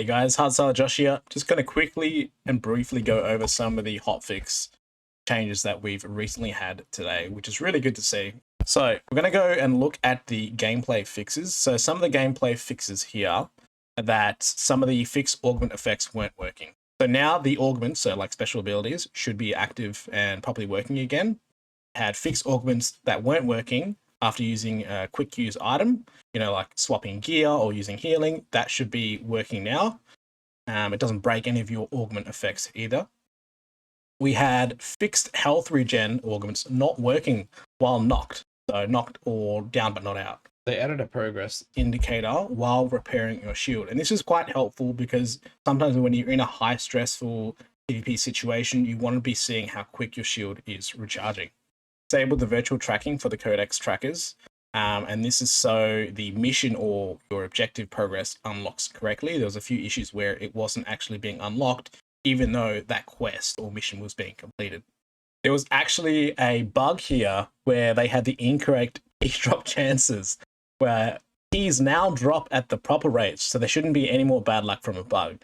Hey guys, Hardstyle Josh here. Just going to quickly and briefly go over some of the hotfix changes that we've recently had today, which is really good to see. So we're going to go and look at the gameplay fixes. So some of the gameplay fixes here are that some of the fixed augment effects weren't working. So now the augments, so like special abilities, should be active and properly working again. Had fixed augments that weren't working after using a quick use item, like swapping gear or using healing. That should be working now. It doesn't break any of your augment effects either. We had fixed health regen augments not working while knocked. So knocked or down but not out. They added a progress indicator while repairing your shield. And this is quite helpful because sometimes when you're in a high stressful PvP situation, you want to be seeing how quick your shield is recharging. Disable the virtual tracking for the codex trackers. And this is so the mission or your objective progress unlocks correctly. There was a few issues where it wasn't actually being unlocked, even though that quest or mission was being completed. There was actually a bug here where they had the incorrect key drop chances, where keys now drop at the proper rates, so there shouldn't be any more bad luck from a bug.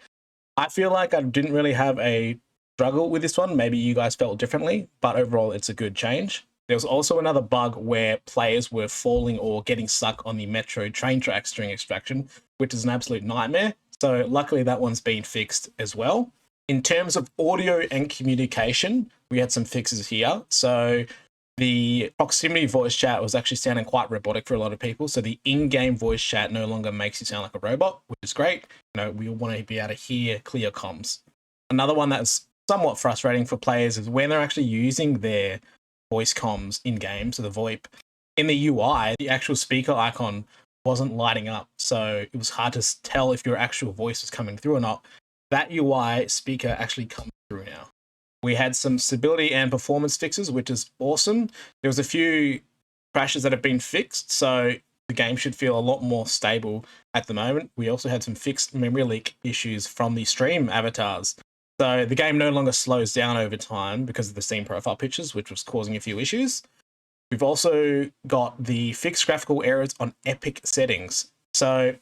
I feel like I didn't really have a struggle with this one. Maybe you guys felt differently, but overall it's a good change. There was also another bug where players were falling or getting stuck on the metro train tracks during extraction, which is an absolute nightmare. So luckily that one's been fixed as well. In terms of audio and communication, we had some fixes here. So the proximity voice chat was actually sounding quite robotic for a lot of people. So the in-game voice chat no longer makes you sound like a robot, which is great. We want to be able to hear clear comms. Another one that's somewhat frustrating for players is when they're actually using their voice comms in game, so the VoIP, in the UI, the actual speaker icon wasn't lighting up. So it was hard to tell if your actual voice was coming through or not. That UI speaker actually comes through now. We had some stability and performance fixes, which is awesome. There was a few crashes that have been fixed, so the game should feel a lot more stable at the moment. We also had some fixed memory leak issues from the stream avatars. So the game no longer slows down over time because of the Steam profile pictures, which was causing a few issues. We've also got the fixed graphical errors on epic settings. So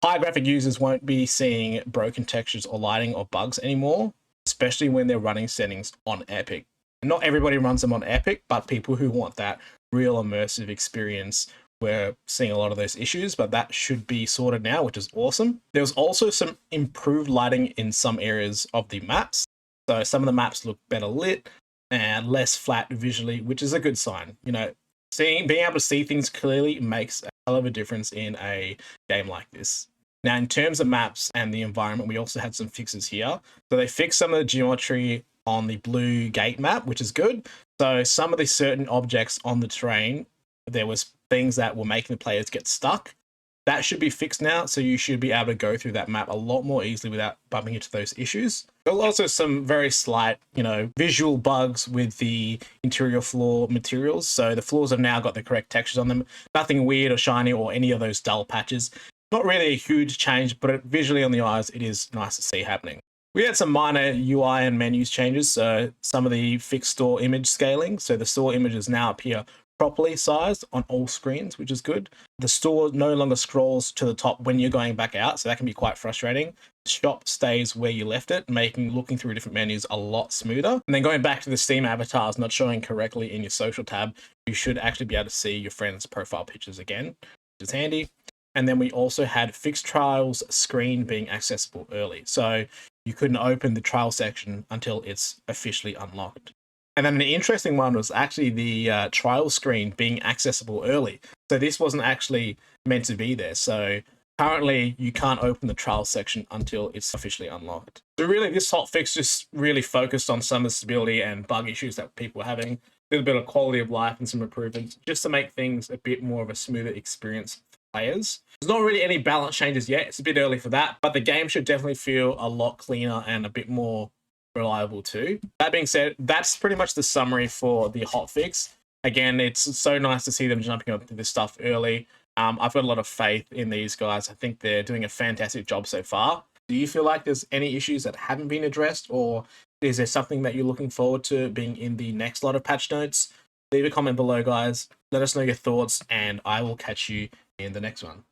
high graphic users won't be seeing broken textures or lighting or bugs anymore, especially when they're running settings on epic. Not everybody runs them on epic, but people who want that real immersive experience, we're seeing a lot of those issues, but that should be sorted now, which is awesome. There's also some improved lighting in some areas of the maps. So some of the maps look better lit and less flat visually, which is a good sign. Being able to see things clearly makes a hell of a difference in a game like this. Now, in terms of maps and the environment, we also had some fixes here. So they fixed some of the geometry on the blue gate map, which is good. So some of the certain objects on the terrain, there was things that were making the players get stuck. That should be fixed now, so you should be able to go through that map a lot more easily without bumping into those issues. There's also some very slight, visual bugs with the interior floor materials. So the floors have now got the correct textures on them. Nothing weird or shiny or any of those dull patches. Not really a huge change, but visually on the eyes, it is nice to see happening. We had some minor UI and menus changes. So some of the fixed store image scaling. So the store images now appear properly sized on all screens, which is good. The store no longer scrolls to the top when you're going back out, so that can be quite frustrating. The shop stays where you left it, making looking through different menus a lot smoother. And then going back to the Steam avatars not showing correctly in your social tab, you should actually be able to see your friends' profile pictures again, which is handy. And then we also had fixed trials screen being accessible early. So you couldn't open the trial section until it's officially unlocked. And then the interesting one was actually the trial screen being accessible early. So this wasn't actually meant to be there. So currently you can't open the trial section until it's officially unlocked. So really this hotfix just really focused on some of the stability and bug issues that people were having, a little bit of quality of life and some improvements just to make things a bit more of a smoother experience for players. There's not really any balance changes yet. It's a bit early for that, but the game should definitely feel a lot cleaner and a bit more reliable too. That being said, that's pretty much the summary for the hotfix. Again, it's so nice to see them jumping up to this stuff early. I've got a lot of faith in these guys. I think they're doing a fantastic job so far. Do you feel like there's any issues that haven't been addressed, or is there something that you're looking forward to being in the next lot of patch notes? Leave a comment below, guys. Let us know your thoughts, and I will catch you in the next one.